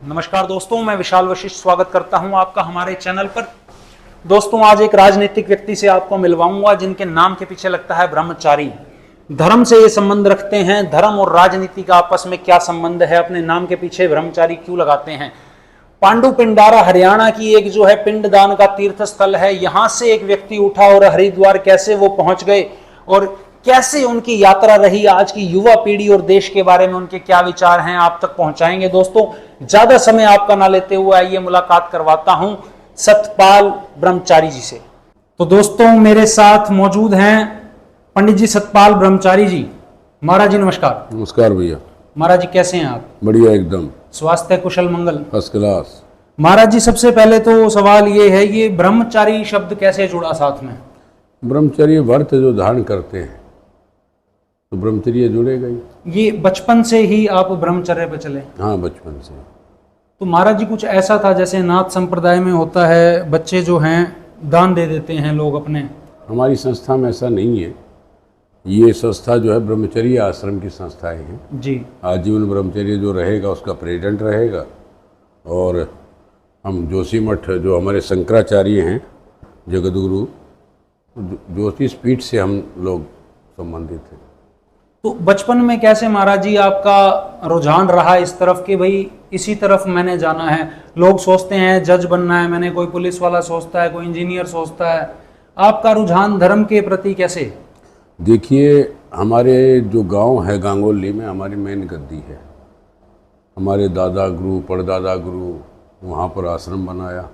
नमस्कार दोस्तों, मैं विशाल वशिष्ठ स्वागत करता हूं आपका हमारे चैनल पर। दोस्तों, आज एक राजनीतिक व्यक्ति से आपको मिलवाऊंगा जिनके नाम के पीछे लगता है ब्रह्मचारी। धर्म से ये संबंध रखते हैं। धर्म और राजनीति का आपस में क्या संबंध है, अपने नाम के पीछे ब्रह्मचारी क्यों लगाते हैं। पांडु पिंडारा हरियाणा की एक जो है पिंडदान का तीर्थ स्थल है। यहां से एक व्यक्ति उठा और हरिद्वार कैसे वो पहुंच गए और कैसे उनकी यात्रा रही, आज की युवा पीढ़ी और देश के बारे में उनके क्या विचार हैं, आप तक पहुंचाएंगे। दोस्तों, ज्यादा समय आपका ना लेते हुए आइए मुलाकात करवाता हूं सतपाल ब्रह्मचारी जी से। तो दोस्तों, मेरे साथ मौजूद हैं पंडित जी सतपाल ब्रह्मचारी जी। महाराज जी नमस्कार। नमस्कार भैया। महाराज जी कैसे हैं आप? बढ़िया एकदम। स्वास्थ्य कुशल मंगल? First class. महाराज जी, सबसे पहले तो सवाल ये है, ये ब्रह्मचारी शब्द कैसे जुड़ा साथ में? ब्रह्मचर्य व्रत जो धारण करते हैं तो ब्रह्मचर्य जुड़ेगा ही। ये बचपन से ही आप ब्रह्मचर्य पे चले? हाँ, बचपन से। तो महाराज जी, कुछ ऐसा था जैसे नाथ संप्रदाय में होता है, बच्चे जो हैं दान दे देते हैं लोग अपने? हमारी संस्था में ऐसा नहीं है। ये संस्था जो है ब्रह्मचर्य आश्रम की संस्थाएं हैं जी। आजीवन ब्रह्मचर्य जो रहेगा उसका प्रेसिडेंट रहेगा। और हम जोशी मठ जो हमारे शंकराचार्य हैं जगतगुरु जोशी पीठ से हम लोग संबंधित हैं। तो बचपन में कैसे महाराज जी आपका रुझान रहा इस तरफ कि भाई इसी तरफ मैंने जाना है? लोग सोचते हैं जज बनना है, मैंने कोई पुलिस वाला सोचता है, कोई इंजीनियर सोचता है। आपका रुझान धर्म के प्रति कैसे? देखिए, हमारे जो गांव है गांगोली में हमारी मेन गद्दी है। हमारे दादा गुरु परदादा गुरु वहाँ पर आश्रम बनाया,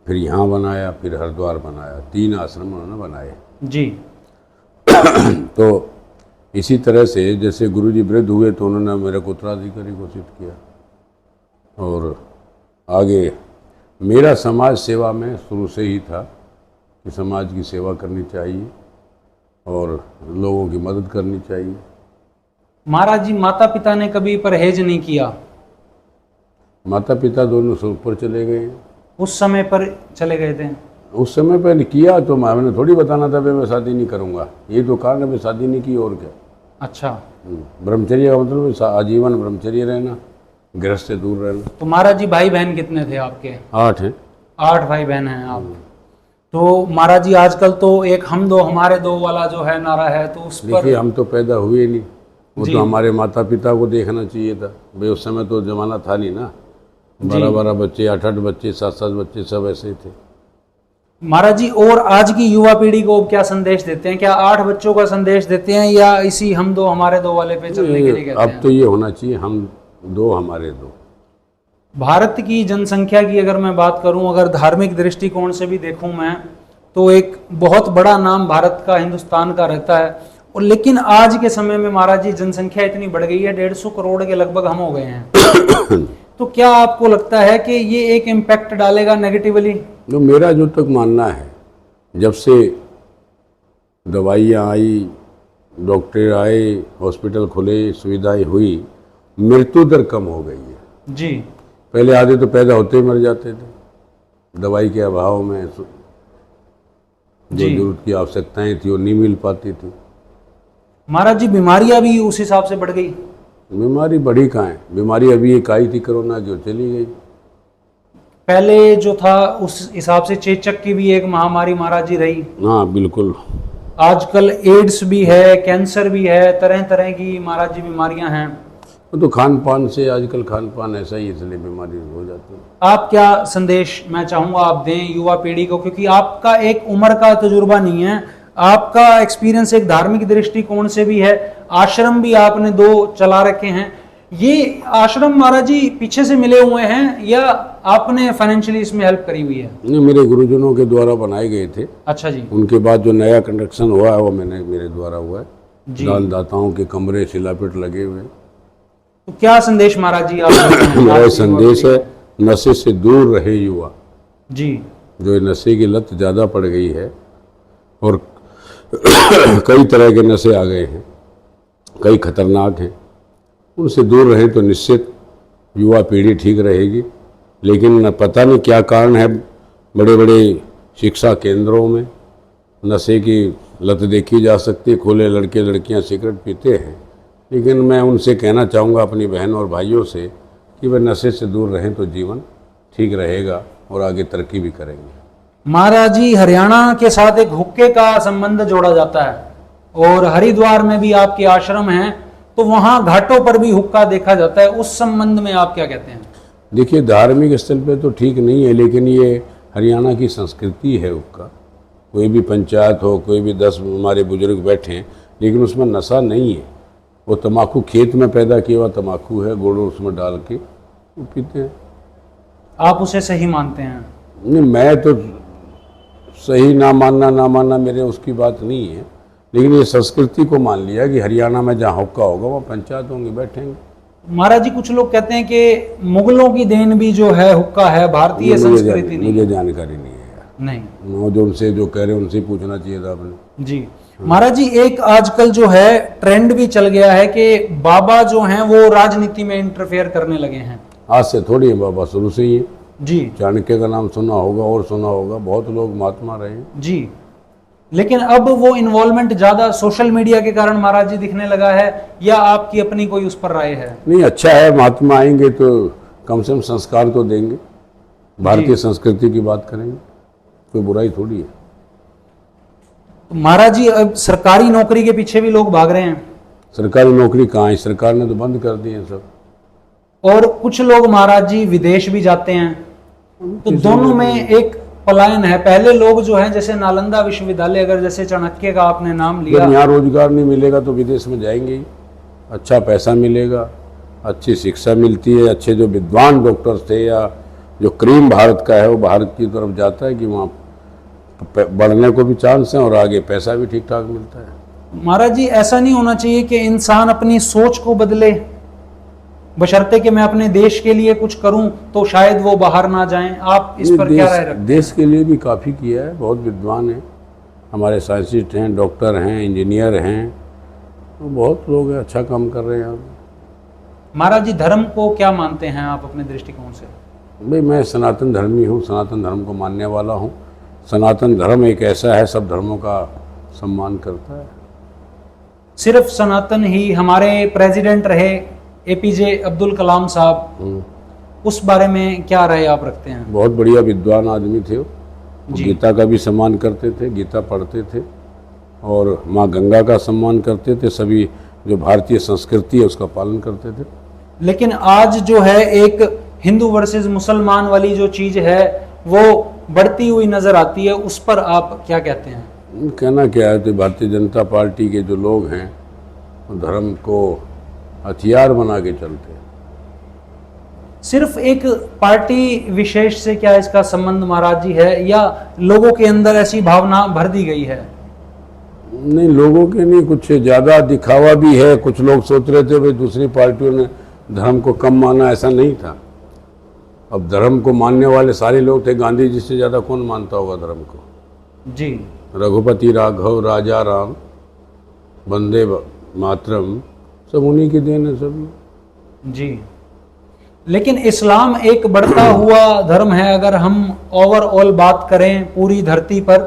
फिर यहाँ बनाया, फिर हरिद्वार बनाया। 3 आश्रम उन्होंने बनाए जी। तो इसी तरह से जैसे गुरुजी वृद्ध हुए तो उन्होंने मेरे को उत्तराधिकारी घोषित किया। और आगे मेरा समाज सेवा में शुरू से ही था कि समाज की सेवा करनी चाहिए और लोगों की मदद करनी चाहिए। महाराज जी, माता पिता ने कभी परहेज नहीं किया? माता पिता दोनों से ऊपर चले गए। उस समय पर चले गए थे? उस समय पर किया तो मैंने थोड़ी बताना था मैं शादी नहीं करूँगा। ये तो कारण है, मैं शादी नहीं की और क्या। अच्छा। ब्रह्मचर्य का मतलब आजीवन ब्रह्मचर्य रहना, गृहस्थ से दूर रहना। तो महाराज जी, भाई बहन कितने थे आपके? 8 हैं। 8 भाई बहन हैं आप। तो महाराज जी, आजकल तो एक हम दो हमारे दो वाला जो है नारा है, तो उस पर देखिए, हम तो पैदा हुए नहीं, वो तो हमारे माता पिता को देखना चाहिए था भाई। उस समय तो जमाना था नहीं ना। 12-12 बच्चे, 8-8 बच्चे, 7-7 बच्चे, सब ऐसे थे। महाराज जी, और आज की युवा पीढ़ी को क्या संदेश देते हैं? क्या 8 बच्चों का संदेश देते हैं या इसी हम दो हमारे दो वाले पे चलने के लिए कहते हैं? अब तो ये होना चाहिए हम दो हमारे दो। भारत की जनसंख्या की अगर मैं बात करूं, अगर धार्मिक दृष्टिकोण से भी देखूं मैं, तो एक बहुत बड़ा नाम भारत का, हिंदुस्तान का रहता है। और लेकिन आज के समय में महाराज जी जनसंख्या इतनी बढ़ गई है, 150 करोड़ के लगभग हम हो गए हैं। तो क्या आपको लगता है कि ये एक इम्पैक्ट डालेगा नेगेटिवली? तो मेरा जो तक मानना है, जब से दवाइयाँ आई, डॉक्टर आए, हॉस्पिटल खुले, सुविधाएं हुई, मृत्यु दर कम हो गई है। जी। पहले आधे तो पैदा होते ही मर जाते थे दवाई के अभाव में। जो जरूरत की आवश्यकताएं थी वो नहीं मिल पाती थी। महाराज जी, बीमारियां भी उस हिसाब से बढ़ गई? बीमारी बढ़ी कहाँ है, बीमारी अभी एक आई थी कोरोना की, चली गई। पहले जो था उस हिसाब से चेचक की भी एक महामारी महाराज जी रही। हाँ बिल्कुल। आजकल एड्स भी है, कैंसर भी है, तरह तरह की महाराज जी बीमारियां हैं। तो खान पान से, आजकल खान पान ऐसा ही, इसलिए बीमारी हो जाती है। आप क्या संदेश मैं चाहूंगा आप दें युवा पीढ़ी को, क्योंकि आपका एक उम्र का तजुर्बा नहीं है, आपका एक्सपीरियंस एक धार्मिक दृष्टिकोण से भी है, आश्रम भी आपने 2 चला रखे हैं। ये आश्रम महाराज जी पीछे से मिले हुए हैं या आपने फाइनेंशियली इसमें हेल्प करी हुई है? नहीं, मेरे गुरुजनों के द्वारा बनाए गए थे। अच्छा जी। उनके बाद जो नया कंस्ट्रक्शन हुआ है वो मेरे द्वारा हुआ है। दानदाताओं के कमरे, शिलापीठ लगे हुए। तो क्या संदेश महाराज जी आप मेरा संदेश है, नशे से दूर रहे युवा जी। जो नशे की लत ज़्यादा पड़ गई है और कई तरह के नशे आ गए हैं, कई खतरनाक हैं, उनसे दूर रहें तो निश्चित युवा पीढ़ी ठीक रहेगी। लेकिन पता नहीं क्या कारण है, बड़े बड़े शिक्षा केंद्रों में नशे की लत देखी जा सकती है। खुले लड़के लड़कियां सिगरेट पीते हैं, लेकिन मैं उनसे कहना चाहूँगा अपनी बहन और भाइयों से कि वह नशे से दूर रहें तो जीवन ठीक रहेगा और आगे तरक्की भी करेंगे। महाराज जी, हरियाणा के साथ एक हुक्के का संबंध जोड़ा जाता है और हरिद्वार में भी आपके आश्रम हैं, तो वहां घाटों पर भी हुक्का देखा जाता है। उस संबंध में आप क्या कहते हैं? देखिए, धार्मिक स्थल पे तो ठीक नहीं है, लेकिन ये हरियाणा की संस्कृति है हुक्का। कोई भी पंचायत हो, कोई भी 10 हमारे बुजुर्ग बैठे हैं, लेकिन उसमें नशा नहीं है। वो तम्बाकू खेत में पैदा किया हुआ तम्बाकू है, गुड़ उसमें डाल के वो पीते हैं। आप उसे सही मानते हैं? नहीं, मैं तो सही ना मानना मेरे उसकी बात नहीं है, लेकिन ये संस्कृति को मान लिया कि हरियाणा में जहाँ हुक्का होगा वहाँ पंचायत होंगे, बैठेंगे। महाराज जी, कुछ लोग कहते हैं कि मुगलों की देन भी जो है हुक्का है, भारतीय संस्कृति नहीं। मुझे जानकारी नहीं है नहीं, वो जो उनसे जो कह रहे हैं उनसे पूछना चाहिए था आपने। जी महाराज जी, एक आजकल जो है ट्रेंड भी चल गया है कि बाबा जो हैं वो राजनीति में इंटरफेयर करने लगे हैं। आज से थोड़ी है बाबा, शुरू से ही है। जी चाणक्य का नाम सुना होगा और सुना होगा, बहुत लोग महात्मा रहे हैं। जी, लेकिन अब वो इन्वॉल्वमेंट ज्यादा सोशल मीडिया के कारण महाराज जी दिखने लगा है, या आपकी अपनी कोई उस पर राय है? नहीं, अच्छा है, महात्मा आएंगे तो कम से कम संस्कार तो देंगे, भारतीय संस्कृति की बात करेंगे, कोई बुराई थोड़ी है। तो महाराज जी, अब सरकारी नौकरी के पीछे भी लोग भाग रहे हैं। सरकारी नौकरी कहाँ है? सरकार ने तो बंद कर दी है सब। और कुछ लोग महाराज जी विदेश भी जाते हैं, तो दोनों में एक पलायन है। पहले लोग जो हैं, जैसे नालंदा विश्वविद्यालय, अगर जैसे चाणक्य का आपने नाम लिया, जब यहाँ रोजगार नहीं मिलेगा तो विदेश में जाएंगे ही। अच्छा पैसा मिलेगा, अच्छी शिक्षा मिलती है, अच्छे जो विद्वान डॉक्टर्स थे या जो क्रीम भारत का है वो भारत की तरफ जाता है कि वहाँ बढ़ने को भी चांस है और आगे पैसा भी ठीक ठाक मिलता है। महाराज जी, ऐसा नहीं होना चाहिए कि इंसान अपनी सोच को बदले, बशर्ते कि मैं अपने देश के लिए कुछ करूं तो शायद वो बाहर ना जाएं। आप इस पर क्या राय रखते हैं? देश के लिए भी काफ़ी किया है, बहुत विद्वान हैं हमारे, साइंटिस्ट हैं, डॉक्टर हैं, इंजीनियर हैं, तो बहुत लोग हैं, अच्छा काम कर रहे हैं। आप महाराज जी, धर्म को क्या मानते हैं आप अपने दृष्टिकोण से? भाई, मैं सनातन धर्मी हूँ, सनातन धर्म को मानने वाला हूँ। सनातन धर्म एक ऐसा है, सब धर्मों का सम्मान करता है। सिर्फ सनातन ही? हमारे प्रेसिडेंट रहे एपीजे अब्दुल कलाम साहब, उस बारे में क्या राय आप रखते हैं? बहुत बढ़िया विद्वान आदमी थे वो गीता का भी सम्मान करते थे, गीता पढ़ते थे और माँ गंगा का सम्मान करते थे, सभी जो भारतीय संस्कृति है उसका पालन करते थे। लेकिन आज जो है एक हिंदू वर्सेस मुसलमान वाली जो चीज है वो बढ़ती हुई नजर आती है, उस पर आप क्या कहते हैं? कहना क्या है, तो भारतीय जनता पार्टी के जो लोग हैं वो धर्म को हथियार बना के चलते हैं। सिर्फ एक पार्टी विशेष से क्या इसका संबंध महाराज जी है, या लोगों के अंदर ऐसी भावना भर दी गई है? नहीं, लोगों के नहीं, कुछ ज़्यादा दिखावा भी है। कुछ लोग सोच रहे थे भाई दूसरी पार्टियों ने धर्म को कम माना, ऐसा नहीं था। अब धर्म को मानने वाले सारे लोग थे, गांधी जी से ज़्यादा कौन मानता होगा धर्म को? जी, रघुपति राघव, राजा राम, वंदे मातरम, सब उन्हीं की देन है सब। जी, लेकिन इस्लाम एक बढ़ता हुआ धर्म है। अगर हम ओवरऑल बात करें पूरी धरती पर,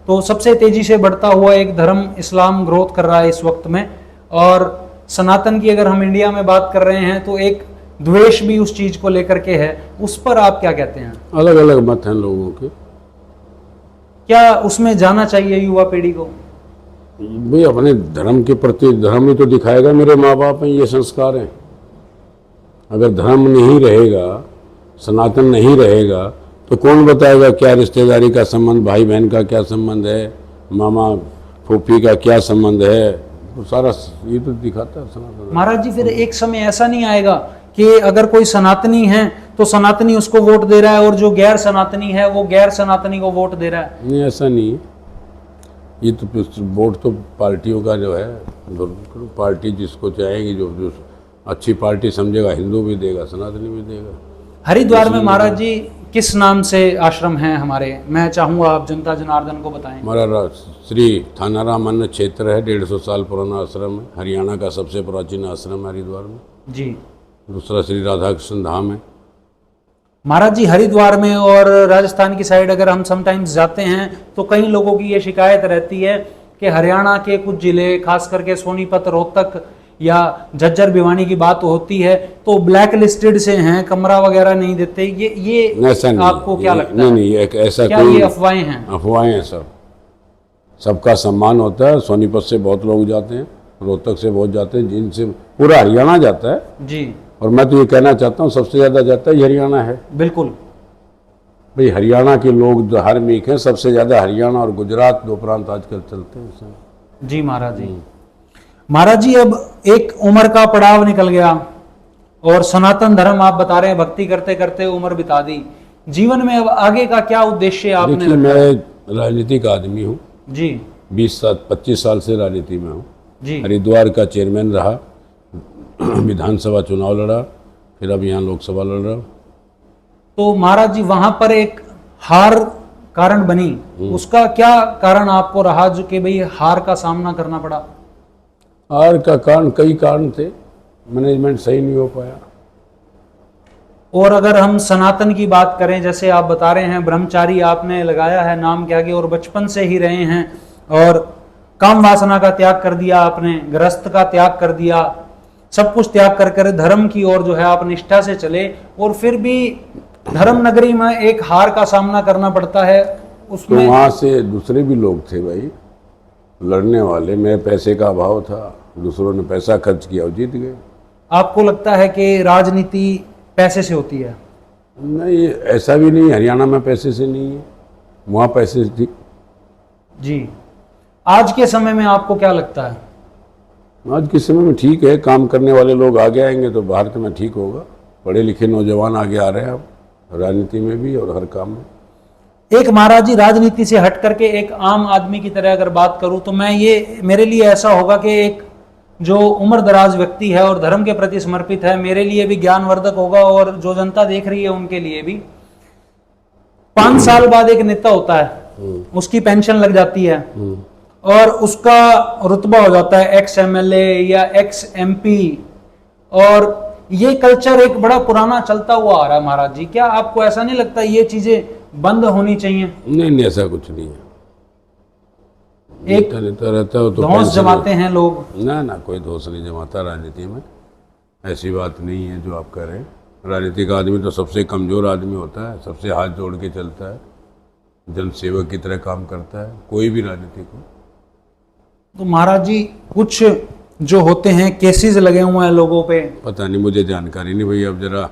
तो सबसे तेजी से बढ़ता हुआ एक धर्म इस्लाम ग्रोथ कर रहा है इस वक्त में। और सनातन की अगर हम इंडिया में बात कर रहे हैं तो एक द्वेष भी उस चीज को लेकर के है। उस पर आप क्या कहते हैं? अलग अलग मत हैं लोगों के। क्या उसमें जाना चाहिए युवा पीढ़ी को? भाई, अपने धर्म के प्रति, धर्म ही तो दिखाएगा मेरे माँ बाप हैं, ये संस्कार हैं। अगर धर्म नहीं रहेगा, सनातन नहीं रहेगा, तो कौन बताएगा क्या रिश्तेदारी का संबंध, भाई बहन का क्या संबंध है, मामा फूफी का क्या संबंध है, तो सारा ये तो दिखाता है सनातन। महाराज जी, फिर एक समय ऐसा नहीं आएगा कि अगर कोई सनातनी है तो सनातनी उसको वोट दे रहा है और जो गैर सनातनी है वो गैर सनातनी को वोट दे रहा है? नहीं, ऐसा नहीं है। ये तो वोट तो पार्टियों का जो है, पार्टी जिसको चाहेगी, जो अच्छी पार्टी समझेगा, हिंदू भी देगा, सनातनी भी देगा। हरिद्वार में महाराज जी किस नाम से आश्रम है हमारे? मैं चाहूंगा आप जनता जनार्दन को बताएं। हमारा श्री थानाराम अन्न क्षेत्र है, 150 साल पुराना आश्रम है, हरियाणा का सबसे प्राचीन आश्रम है हरिद्वार में। जी, दूसरा श्री राधा कृष्ण धाम है। महाराज जी, हरिद्वार में और राजस्थान की साइड अगर हम समटाइम्स जाते हैं तो कई लोगों की ये शिकायत रहती है कि हरियाणा के कुछ जिले, खास करके सोनीपत, रोहतक, या झज्जर भिवानी की बात होती है तो ब्लैक लिस्टेड से हैं, कमरा वगैरह नहीं देते, ये ऐसा नहीं, आपको क्या लगता नहीं है? नहीं, एक ऐसा क्या कोई ये अफवाहें हैं? अफवाहें हैं सब। सबका सम्मान होता है। सोनीपत से बहुत लोग जाते हैं, रोहतक से बहुत जाते हैं, जिनसे पूरा हरियाणा जाता है। जी और मैं तो ये कहना चाहता हूँ सबसे ज़्यादा जाता है हरियाणा है। बिल्कुल। भाई हरियाणा के लोग धार्मिक हैं, सबसे ज़्यादा हरियाणा और गुजरात दो प्रांत आजकल चलते हैं उसमें। जी महाराज जी। महाराज जी अब एक उम्र का पड़ाव निकल गया और सनातन धर्म आप बता रहे हैं भक्ति करते करते उम्र बिता दी, जीवन में अब आगे का क्या उद्देश्य आपने देखिए, रखा? मैं राजनीतिक आदमी हूँ। जी 25 साल से राजनीति में हूँ। जी हरिद्वार का चेयरमैन रहा, विधानसभा चुनाव लड़ा, फिर अब यहाँ लोकसभा लड़ रहा हूँ। तो महाराज जी वहां पर एक हार कारण बनी, उसका क्या कारण आपको रहा जो कि भाई हार का सामना करना पड़ा? हार का कारण कई कारण थे, मैनेजमेंट सही नहीं हो पाया। और अगर हम सनातन की बात करें, जैसे आप बता रहे हैं ब्रह्मचारी आपने लगाया है नाम के आगे और बचपन से ही रहे हैं और काम वासना का त्याग कर दिया आपने, गृहस्थ का त्याग कर दिया, सब कुछ त्याग कर कर धर्म की ओर जो है आप निष्ठा से चले, और फिर भी धर्म नगरी में एक हार का सामना करना पड़ता है तो उसमें। वहाँ से दूसरे भी लोग थे भाई लड़ने वाले। मेरे पैसे का अभाव था, दूसरों ने पैसा खर्च किया और जीत गए। आपको लगता है कि राजनीति पैसे से होती है? नहीं, ऐसा भी नहीं, हरियाणा में पैसे से नहीं है, वहाँ पैसे से थी। जी आज के समय में आपको क्या लगता है? आज के समय में ठीक है, काम करने वाले लोग आगे आएंगे तो भारत में ठीक होगा। पढ़े लिखे नौजवान आगे आ रहे हैं अब राजनीति में भी और हर काम में। एक महाराज जी राजनीति से हट करके एक आम आदमी की तरह अगर बात करूं तो मैं ये मेरे लिए ऐसा होगा कि एक जो उम्र दराज व्यक्ति है और धर्म के प्रति समर्पित है, मेरे लिए भी ज्ञानवर्धक होगा और जो जनता देख रही है उनके लिए भी। 5 साल बाद एक नेता होता है, उसकी पेंशन लग जाती है और उसका रुतबा हो जाता है एक्स एमएलए या एक्स एमपी, और ये कल्चर एक बड़ा पुराना चलता हुआ आ रहा है महाराज जी। क्या आपको ऐसा नहीं लगता ये चीजें बंद होनी चाहिए? नहीं नहीं, ऐसा कुछ नहीं है। एक नेता रहता हो तो धौंस पेंशन- जमाते हैं लोग। ना ना, कोई धौंस नहीं जमाता राजनीति में, ऐसी बात नहीं है जो आप कह रहे हैं। राजनीतिक आदमी तो सबसे कमज़ोर आदमी होता है, सबसे हाथ जोड़ के चलता है, जनसेवक की तरह काम करता है, कोई भी राजनीतिक हो। तो महाराज जी कुछ जो होते हैं केसेस लगे हुए हैं लोगों पे, पता नहीं, मुझे जानकारी नहीं भैया। अब जरा